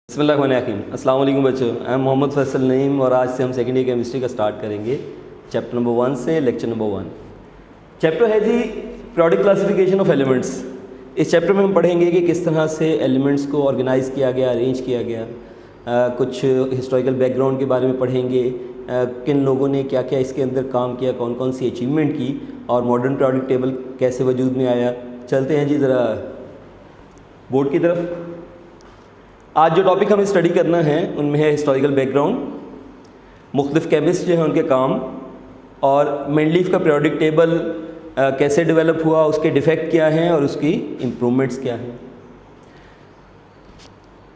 बिस्मिल्लाहिर्रहमानिर्रहीम। अस्सलाम वालेकुम बच्चों, आई एम मोहम्मद फैसल नईम और आज से हम सेकेंड ईयर केमिस्ट्री का स्टार्ट करेंगे चैप्टर नंबर 1 से लेक्चर नंबर 1। चैप्टर है जी पीरियोडिक क्लासिफिकेशन ऑफ एलिमेंट्स। इस चैप्टर में हम पढ़ेंगे कि किस तरह से एलिमेंट्स को ऑर्गेनाइज़ किया गया, अरेंज किया गया, कुछ हिस्टोरिकल बैकग्राउंड के बारे में पढ़ेंगे, किन लोगों ने क्या क्या इसके अंदर काम किया, कौन कौन सी अचीवमेंट की और मॉडर्न पीरियोडिक टेबल कैसे वजूद में आया। चलते हैं जी ज़रा बोर्ड की तरफ। आज जो टॉपिक हमें स्टडी करना है उनमें है हिस्टोरिकल बैकग्राउंड, मुख्तलिफ केमिस्ट जो हैं उनके काम, और मेंडलीफ का पीरियोडिक टेबल कैसे डेवलप हुआ, उसके डिफेक्ट क्या हैं और उसकी इम्प्रूवमेंट्स क्या हैं।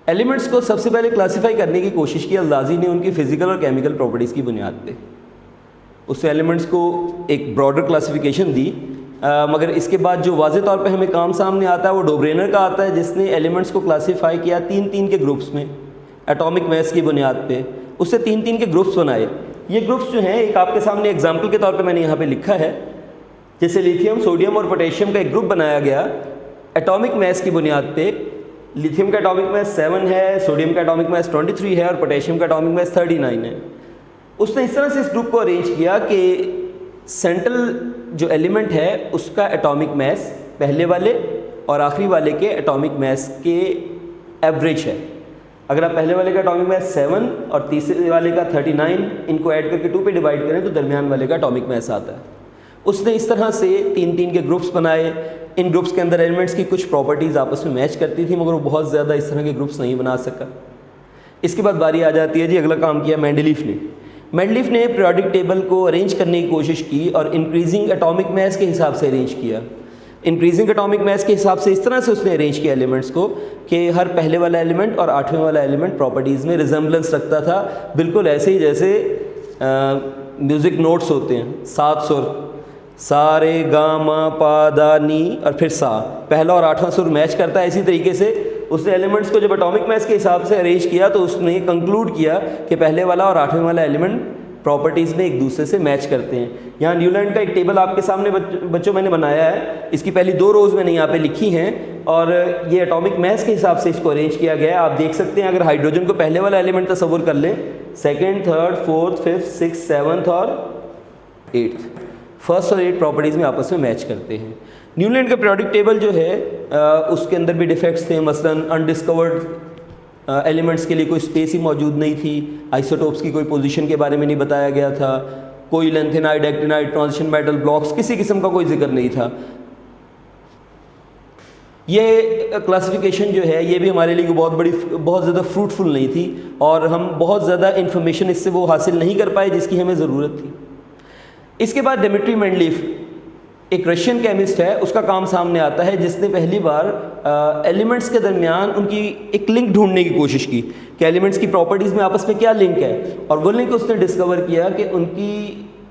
एलिमेंट्स को सबसे पहले क्लासिफाई करने की कोशिश की अल्दाजी ने उनकी फ़िज़िकल और केमिकल प्रॉपर्टीज़ की बुनियाद पे। उससे एलिमेंट्स को एक ब्रॉडर क्लासिफिकेशन दी, मगर इसके बाद जो वाज़े तौर पे हमें काम सामने आता है वो डोब्रेनर का आता है, जिसने एलिमेंट्स को क्लासिफाई किया तीन के ग्रुप्स में एटॉमिक मास की बुनियाद पे। उससे तीन के ग्रुप्स बनाए। ये ग्रुप्स जो हैं एक आपके सामने एग्जांपल के तौर पे मैंने यहाँ पे लिखा है। जैसे लिथियम, सोडियम और पोटेशियम का एक ग्रुप बनाया गया एटॉमिक मास की बुनियाद पे। लिथियम का एटॉमिक मास 7 है, सोडियम का एटॉमिक मास 23 है और पोटेशियम का एटॉमिक मास 39 है। उसने इस तरह से इस ग्रुप को अरेंज किया कि सेंट्रल जो एलिमेंट है उसका एटॉमिक मास पहले वाले और आखिरी वाले के एटॉमिक मास के एवरेज है। अगर आप पहले वाले का एटॉमिक मास 7 और तीसरे वाले का 39 इनको ऐड करके 2 पे डिवाइड करें तो दरमियान वाले का एटॉमिक मास आता है। उसने इस तरह से तीन के ग्रुप्स बनाए। इन ग्रुप्स के अंदर एलिमेंट्स की कुछ प्रॉपर्टीज़ आपस में मैच करती थी, मगर वो बहुत ज़्यादा इस तरह के ग्रुप्स नहीं बना सका। इसके बाद बारी आ जाती है जी, अगला काम किया मेंडलीफ ने। मेंडलीफ ने पीरियोडिक टेबल को अरेंज करने की कोशिश की और इंक्रीजिंग एटॉमिक मास के हिसाब से अरेंज किया। इंक्रीजिंग एटॉमिक मास के हिसाब से इस तरह से उसने अरेंज किया एलिमेंट्स को कि हर पहले वाला एलिमेंट और आठवें वाला एलिमेंट प्रॉपर्टीज़ में रिजेम्बलेंस रखता था, बिल्कुल ऐसे ही जैसे म्यूज़िक नोट्स होते हैं। 7 सुर, सा रे गा मा पा दा नी और फिर सा, पहला और आठवां सुर मैच करता है। इसी तरीके से उसने एलिमेंट्स को जब एटॉमिक मास के हिसाब से अरेंज किया तो उसने कंक्लूड किया कि पहले वाला और आठवें वाला एलिमेंट प्रॉपर्टीज़ में एक दूसरे से मैच करते हैं। यहाँ न्यूलैंड का एक टेबल आपके सामने बच्चों मैंने बनाया है। इसकी पहली 2 रोज़ मैंने यहाँ पे लिखी हैं और ये एटॉमिक मास के हिसाब से इसको अरेंज किया गया है। आप देख सकते हैं, अगर हाइड्रोजन को पहले वाला एलिमेंट तस्वुर कर लें, 2nd, 3rd, 4th, 5th, 6th, 7th और 8th, फर्स्ट और 8 प्रॉपर्टीज़ में आपस में मैच करते हैं। न्यूलैंड का पीरियोडिक टेबल जो है उसके अंदर भी डिफेक्ट्स थे। मसलन अनडिस्कवर्ड एलिमेंट्स के लिए कोई स्पेस ही मौजूद नहीं थी, आइसोटोप्स की कोई पोजीशन के बारे में नहीं बताया गया था, कोई lanthanide, actinide, transition metal blocks, किसी किस्म का कोई जिक्र नहीं था। ये क्लासिफिकेशन जो है ये भी हमारे लिए बहुत ज़्यादा फ्रूटफुल नहीं थी और हम बहुत ज़्यादा इन्फॉर्मेशन इससे वो हासिल नहीं कर पाए जिसकी हमें ज़रूरत थी। इसके बाद डिमिट्री मेंडलीफ एक रशियन केमिस्ट है, उसका काम सामने आता है, जिसने पहली बार एलिमेंट्स के दरमियान उनकी एक लिंक ढूंढने की कोशिश की कि एलिमेंट्स की प्रॉपर्टीज़ में आपस में क्या लिंक है, और वो लिंक उसने डिस्कवर किया कि उनकी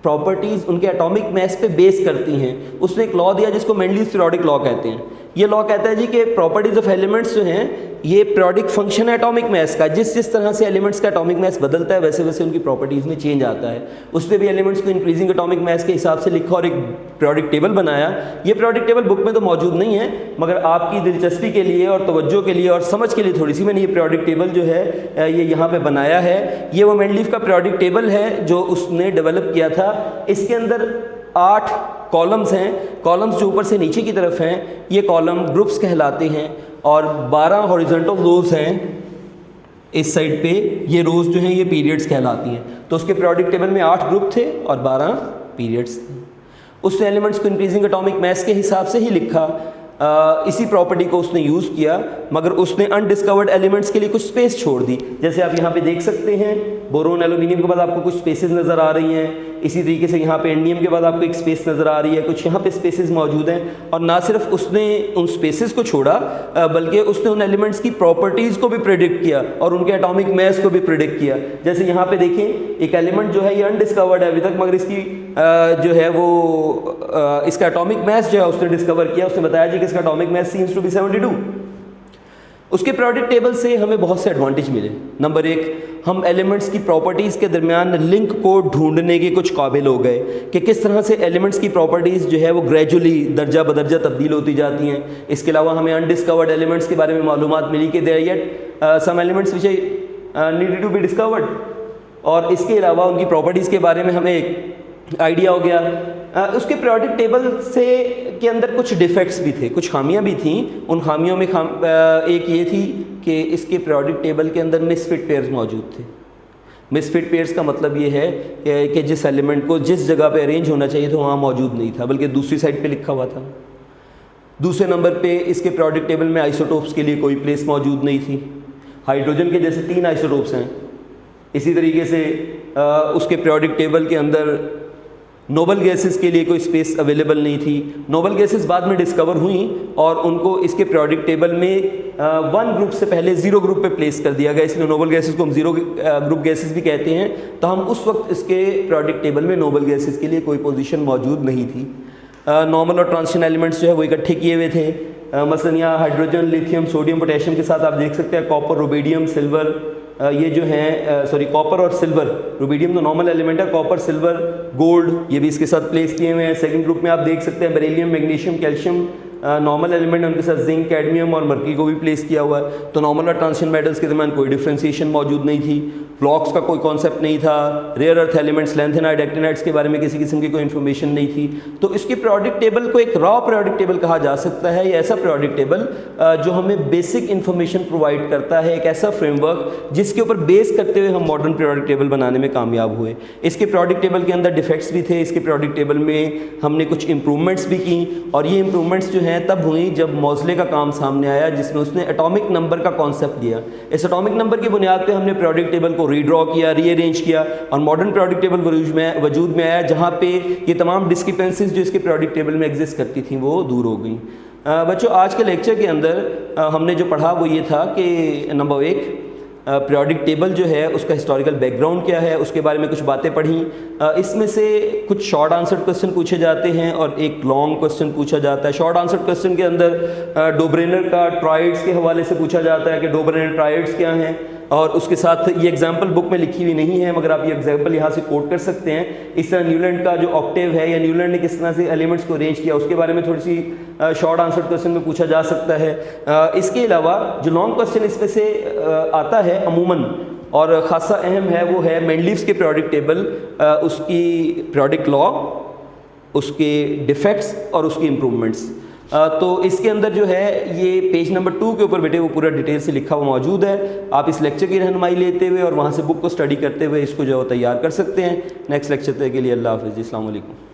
प्रॉपर्टीज़ उनके एटॉमिक मास पे बेस करती हैं। उसने एक लॉ दिया जिसको मेंडलीफ पीरियोडिक लॉ कहते हैं। ये लॉ कहता है जी कि प्रॉपर्टीज़ ऑफ एलिमेंट्स जो हैं ये पीरियोडिक फंक्शन है एटॉमिक मास का। जिस तरह से एलिमेंट्स का एटॉमिक मास बदलता है वैसे वैसे उनकी प्रॉपर्टीज़ में चेंज आता है। उसने भी एलिमेंट्स को इंक्रीजिंग एटॉमिक मास के हिसाब से लिखा और एक पीरियोडिक टेबल बनाया। ये पीरियोडिक टेबल बुक में तो मौजूद नहीं है, मगर आपकी दिलचस्पी के लिए और तवज्जो के लिए और समझ के लिए थोड़ी सी मैंने ये पीरियोडिक टेबल जो है ये यहाँ पे बनाया है। ये वो मेंडलीफ का पीरियोडिक टेबल है जो उसने डेवलप किया था। इसके अंदर 8 कॉलम्स हैं। कॉलम्स जो ऊपर से नीचे की तरफ हैं ये कॉलम ग्रुप्स कहलाते हैं और 12 हॉरिजॉन्टल रोज हैं इस साइड पे। ये रोज जो हैं ये पीरियड्स कहलाती हैं। तो उसके पीरियोडिक टेबल में 8 ग्रुप थे और 12 पीरियड्स थे। उसने एलिमेंट्स को इंक्रीजिंग एटॉमिक मास के हिसाब से ही लिखा। इसी प्रॉपर्टी को उसने यूज़ किया, मगर उसने अनडिस्कवर्ड एलिमेंट्स के लिए कुछ स्पेस छोड़ दी। जैसे आप यहाँ पे देख सकते हैं, बोरोन एल्यूमिनियम के बाद आपको कुछ स्पेसेस नज़र आ रही हैं। इसी तरीके से यहाँ पे इंडियम के बाद आपको एक स्पेस नज़र आ रही है, कुछ यहाँ पे स्पेसेस मौजूद हैं। और ना सिर्फ उसने उन स्पेसेस को छोड़ा बल्कि उसने उन एलिमेंट्स की प्रॉपर्टीज़ को भी प्रेडिक्ट किया और उनके एटॉमिक मास को भी प्रेडिक्ट किया। जैसे यहाँ पे देखें, एक एलिमेंट जो है ये अनडिस्कवर्ड है अभी तक, मगर इसकी जो है वो इसका एटॉमिक मास जो है उसने डिस्कवर किया। उसने बताया जी कि इसका atomic mass seems to be 72। उसके प्रोडक्ट टेबल से हमें बहुत से एडवांटेज मिले। नंबर एक, हम एलिमेंट्स की प्रॉपर्टीज़ के दरमियान लिंक को ढूंढने के कुछ काबिल हो गए कि किस तरह से एलिमेंट्स की प्रॉपर्टीज़ जो है वो ग्रेजुअली दर्जा बदर्जा तब्दील होती जाती हैं। इसके अलावा हमें अनडिस्कवर्ड एलिमेंट्स के बारे में मालूमात मिली कि there yet some elements which needed to be discovered, और इसके अलावा उनकी प्रॉपर्टीज़ के बारे में हमें एक आइडिया हो गया। उसके प्रोडक्ट टेबल से के अंदर कुछ डिफेक्ट्स भी थे, कुछ खामियां भी थीं। उन खामियों में एक ये थी कि इसके प्रोडक्ट टेबल के अंदर मिसफिट पेयर्स मौजूद थे। मिसफिट पेयर्स का मतलब ये है कि जिस एलिमेंट को जिस जगह पे अरेंज होना चाहिए था वहाँ मौजूद नहीं था, बल्कि दूसरी साइड पे लिखा हुआ था। दूसरे नंबर पे इसके प्रोडक्ट टेबल में आइसोटोप्स के लिए कोई प्लेस मौजूद नहीं थी। हाइड्रोजन के जैसे 3 आइसोटोप्स हैं, इसी तरीके से उसके प्रोडक्ट टेबल के अंदर नोबल गैसेस के लिए कोई स्पेस अवेलेबल नहीं थी। नोबल गैसेस बाद में डिस्कवर हुई और उनको इसके प्रोडक्ट टेबल में 1 ग्रुप से पहले 0 ग्रुप पे प्लेस कर दिया गया, इसलिए नोबल गैसेस को हम 0 ग्रुप गैसेस भी कहते हैं। तो हम उस वक्त इसके प्रोडक्ट टेबल में नोबल गैसेस के लिए कोई पोजीशन मौजूद नहीं थी। नॉर्मल और ट्रांजिशन एलिमेंट्स जो है वो इकट्ठे किए हुए थे। मसलन यहाँ हाइड्रोजन, लिथियम, सोडियम, पोटेशियम के साथ आप देख सकते हैं कॉपर, रुबीडियम, सिल्वर, ये जो हैं कॉपर और सिल्वर, रुबीडियम तो नॉर्मल एलिमेंट है, कॉपर, सिल्वर, गोल्ड ये भी इसके साथ प्लेस किए हुए हैं। सेकंड ग्रुप में आप देख सकते हैं beryllium, magnesium, calcium normal element, उनके साथ जिंक, कैडमियम और मर्क्यूरी को भी प्लेस किया हुआ है। तो नॉर्मल और ट्रांजिशन मेटल्स के दरमियान कोई डिफ्रेंसिएशन मौजूद नहीं थी। ब्लॉक्स का कोई कॉन्सेप्ट नहीं था। Rare earth elements, lanthanides, actinides के बारे में किसी किस्म की कोई इन्फॉर्मेशन नहीं थी। तो इसके प्रोडक्ट टेबल को एक रॉ प्रोडक्ट टेबल कहा जा सकता है। ये ऐसा प्रोडक्ट टेबल जो हमें बेसिक इन्फॉर्मेशन प्रोवाइड करता है, एक ऐसा फ्रेमवर्क जिसके ऊपर बेस करते हुए हम मॉडर्न प्रोडक्ट टेबल बनाने में कामयाब हुए। इसके प्रोडक्ट टेबल के अंदर डिफेक्ट्स भी थे। इसके प्रोडक्ट टेबल में हमने कुछ इंप्रूवमेंट्स भी की, और ये इंप्रूवमेंट्स जो हैं तब हुई जब मौज़ले का काम सामने आया, जिसमें उसने एटॉमिक नंबर का कॉन्सेप्ट दिया। इस एटॉमिक नंबर की बुनियाद पे हमने प्रोडक्ट टेबल को रीड्रॉ किया, रीअरेंज किया, और मॉडर्न प्रोडक्ट टेबल वजूद में आया, जहाँ पे ये तमाम डिस्क्रिपेंसीज जो इसके प्रोडक्ट टेबल में एग्जिस्ट करती थी वो दूर हो गई। बच्चों, आज के लेक्चर के अंदर हमने जो पढ़ा वो ये था कि नंबर 1, प्रियोडिक टेबल जो है उसका हिस्टोरिकल बैकग्राउंड क्या है, उसके बारे में कुछ बातें पढ़ी। इसमें से कुछ शॉर्ट आंसर क्वेश्चन पूछे जाते हैं और एक लॉन्ग क्वेश्चन पूछा जाता है। शॉर्ट आंसर क्वेश्चन के अंदर डोब्रेनर का ट्राइड्स के हवाले से पूछा जाता है कि डोब्रेनर ट्राइड्स क्या हैं, और उसके साथ ये एग्जाम्पल बुक में लिखी हुई नहीं है, मगर आप ये एग्जाम्पल यहाँ से कोट कर सकते हैं। इस तरह न्यूलैंड का जो ऑक्टेव है, या न्यूलैंड ने किस तरह से एलिमेंट्स को अरेंज किया, उसके बारे में थोड़ी सी शॉर्ट आंसर क्वेश्चन में पूछा जा सकता है। इसके अलावा जो लॉन्ग क्वेश्चन इसमें से आता है अमूमन और ख़ासा अहम है, वो है मेंडलीव्स के प्रोडक्ट टेबल, उसकी प्रोडक्ट लॉ, उसके डिफेक्ट्स और उसकी इम्प्रूवमेंट्स। तो इसके अंदर जो है ये पेज नंबर 2 के ऊपर बेटे वो पूरा डिटेल से लिखा हुआ मौजूद है। आप इस लेक्चर की रहनुमाई लेते हुए और वहाँ से बुक को स्टडी करते हुए इसको जो है तैयार कर सकते हैं। नेक्स्ट लेक्चर के लिए अल्लाह हाफ़िज़, अस्सलाम वालेकुम।